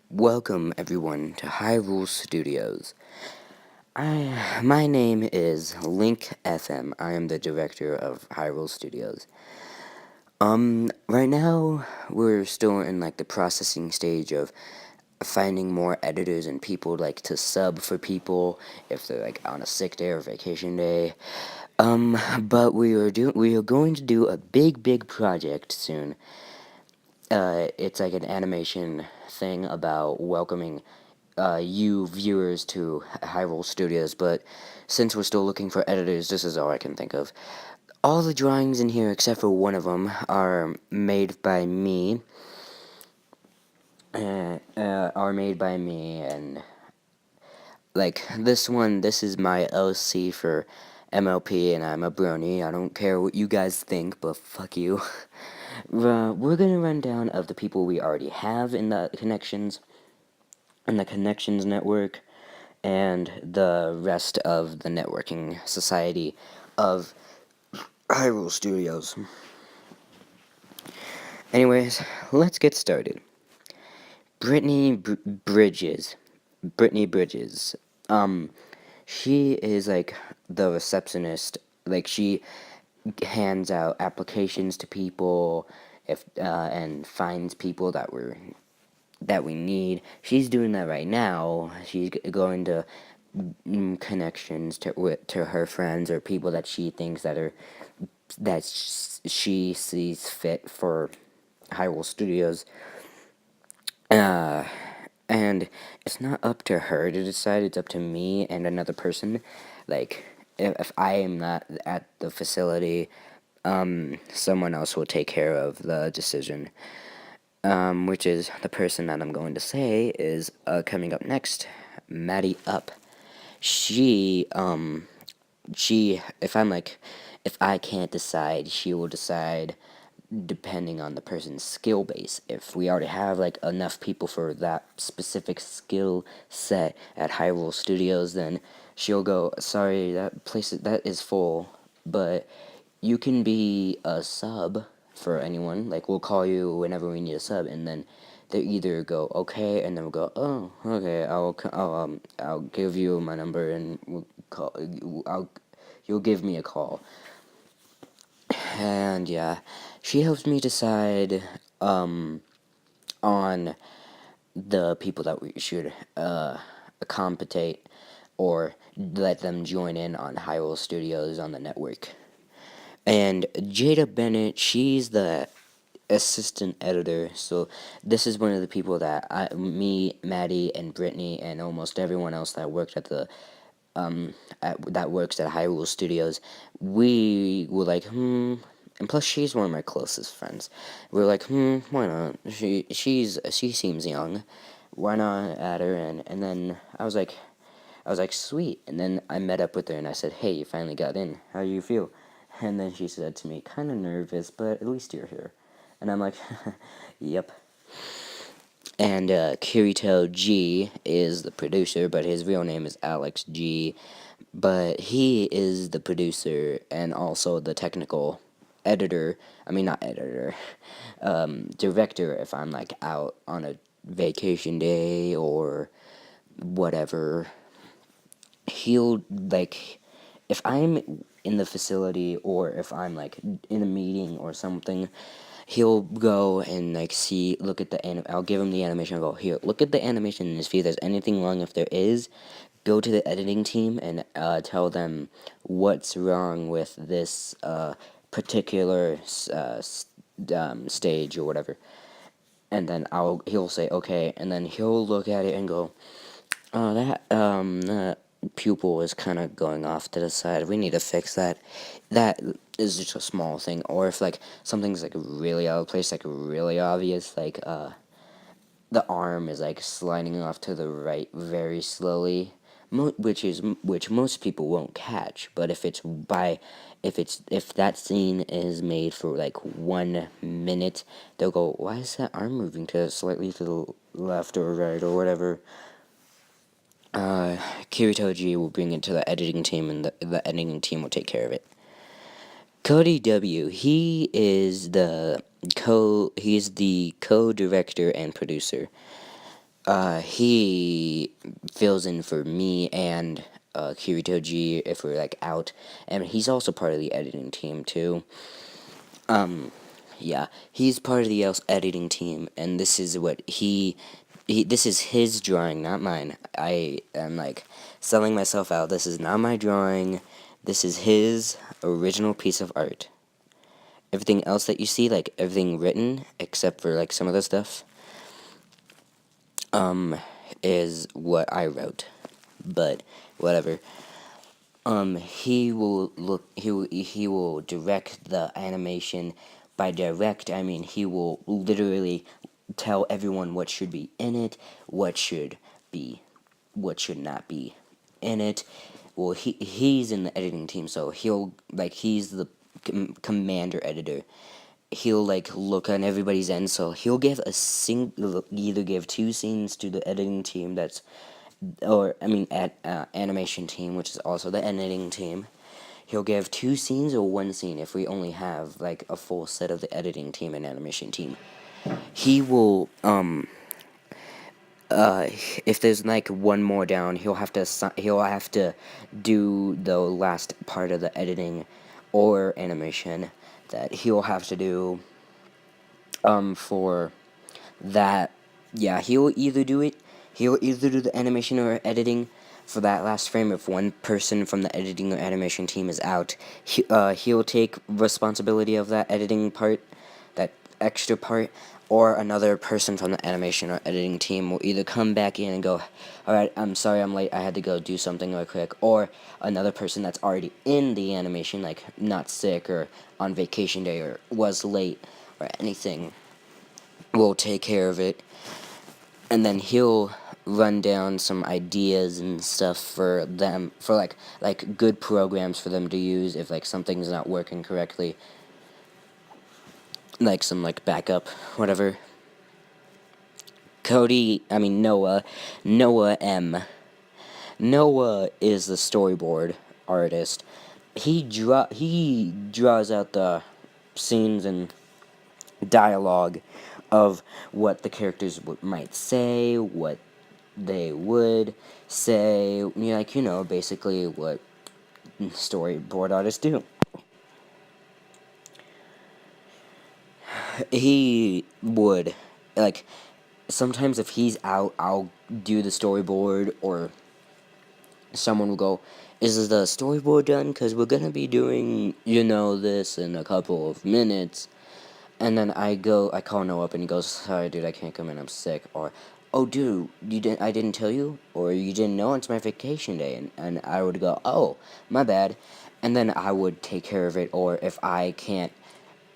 Welcome everyone to Hyrule Studios. My name is Link FM. I am the director of Hyrule Studios. Right now we're still in the processing stage of finding more editors and people to sub for people if they're on a sick day or vacation day. But we are going to do a big project soon. It's like an animation thing about welcoming you viewers to Hyrule Studios, but since we're still looking for editors, this is all I can think of. All the drawings in here, except for one of them, are made by me. And this is my LC for MLP, and I'm a brony. I don't care what you guys think, but fuck you. We're gonna run down of the people we already have in the connections network, and the rest of the networking society of Hyrule Studios. Anyways, let's get started. Bridges. Brittany Bridges. She is the receptionist. She hands out applications to people and finds people that we need. She's doing that right now. She's going to connections to her friends or people that she thinks she sees fit for Hyrule Studios. And it's not up to her to decide. It's up to me and another person. If I am not at the facility, someone else will take care of the decision. Which is the person that I'm going to say is coming up next, Maddie Up. She if I can't decide, she will decide depending on the person's skill base. If we already have enough people for that specific skill set at Hyrule Studios, then she'll go, sorry, that is full, but you can be a sub for anyone. We'll call you whenever we need a sub, and then they either go okay, and then we'll go, oh, okay, I'll give you my number, and you'll give me a call. And yeah, she helps me decide on the people that we should accommodate or let them join in on Hyrule Studios on the network. And Jada Bennett, she's the assistant editor. So this is one of the people that me, Maddie, and Brittany, and almost everyone else that worked that works at Hyrule Studios, we were like, and plus she's one of my closest friends. We were like, why not? She seems young. Why not add her in? And then I was like, sweet. And then I met up with her and I said, hey, you finally got in. How do you feel? And then she said to me, kind of nervous, but at least you're here. And I'm like, yep. And Kirito G is the producer, but his real name is Alex G. But he is the producer and also the technical editor. I mean, not editor, director if I'm out on a vacation day or whatever. He'll if I'm in the facility or if I'm in a meeting or something, he'll go and look at I'll give him the animation and go, here, look at the animation and see if there's anything wrong. If there is, go to the editing team and tell them what's wrong with this particular stage or whatever. And then he'll say okay, and then he'll look at it and go, oh, that pupil is kind of going off to the side. We need to fix that. That is just a small thing. Or if something's really out of place, really obvious, the arm is sliding off to the right very slowly, which most people won't catch. But if that scene is made for 1 minute, they'll go, why is that arm moving slightly to the left or right or whatever? Kiritoji will bring it to the editing team, and the editing team will take care of it. Cody W. He's the co-director and producer. he fills in for me and Kiritoji if we're like out, and he's also part of the editing team too. Yeah, he's part of the else editing team, and this is what this is his drawing, not mine. I am like selling myself out. This is not my drawing. This is his original piece of art. Everything else that you see, like everything written, except for like some of the stuff, is what I wrote. But whatever. He will he will direct the animation. By direct, I mean he will literally tell everyone what should be in it, be, what should not be in it. Well, he's in the editing team, so he's the commander editor. He'll like look on everybody's end, so he'll give either give two scenes to the editing team or I mean at animation team, which is also the editing team. He'll give two scenes or one scene if we only have like a full set of the editing team and animation team. He will if there's like one more down, he'll have to do the last part of the editing or animation that he'll have to do for that. Yeah, he'll either do the animation or editing for that last frame. If one person from the editing or animation team is out, he'll take responsibility of that editing part, that extra part, or another person from the animation or editing team will either come back in and go, alright, I'm sorry I'm late, I had to go do something real quick, or another person that's already in the animation, like not sick or on vacation day or was late or anything, will take care of it, and then he'll run down some ideas and stuff for them, for like good programs for them to use if like something's not working correctly, like some like backup, whatever. Noah M. Noah is the storyboard artist. He draws out the scenes and dialogue of what the characters might say, what they would say, basically what storyboard artists do. He would, like, sometimes if he's out, I'll do the storyboard, or someone will go, is the storyboard done? Because we're going to be doing, this in a couple of minutes. And then I call Noah up, and he goes, sorry, dude, I can't come in, I'm sick. Or, oh, dude, I didn't tell you? Or you didn't know it's my vacation day. And I would go, oh, my bad. And then I would take care of it. Or if I can't,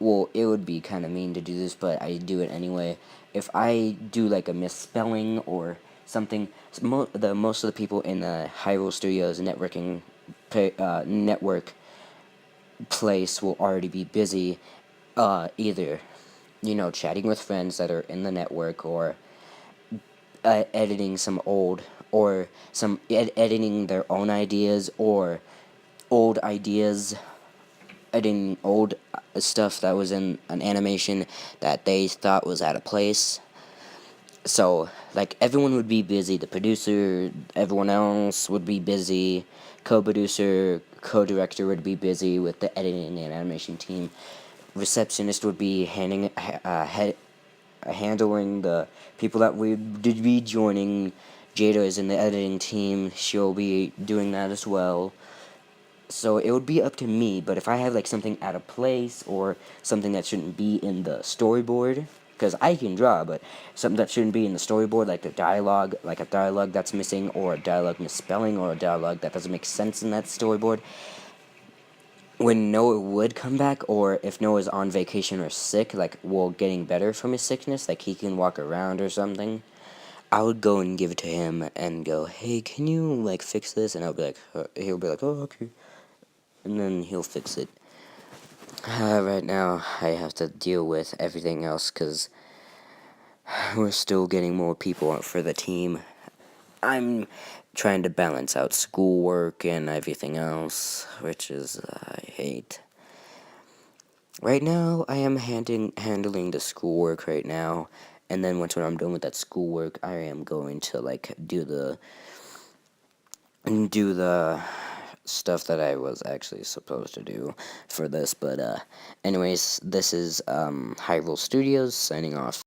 well, it would be kind of mean to do this, but I do it anyway. If I do like a misspelling or something, most of the people in the Hyrule Studios network place will already be busy, either chatting with friends that are in the network, or editing some old, or editing their own ideas, or old ideas, editing old stuff that was in an animation that they thought was out of place. So, like, everyone would be busy. The producer, everyone else would be busy. Co-producer, co-director would be busy with the editing and animation team. Receptionist would be handling the people that would be joining. Jada is in the editing team. She'll be doing that as well. So it would be up to me, but if I have like something out of place or something that shouldn't be in the storyboard, because I can draw, but something that shouldn't be in the storyboard, like the dialogue, like a dialogue that's missing, or a dialogue misspelling, or a dialogue that doesn't make sense in that storyboard, when Noah would come back, or if Noah's on vacation or sick, like, well, getting better from his sickness, like he can walk around or something, I would go and give it to him and go, hey, can you like fix this? And he'll be like, oh, okay, and then he'll fix it. Right now, I have to deal with everything else because we're still getting more people for the team. I'm trying to balance out schoolwork and everything else, which is, I hate. Right now, I am handling the schoolwork right now, and then once when I'm done with that schoolwork, I am going to like do the stuff that I was actually supposed to do for this. But anyways, this is Hyrule Studios signing off.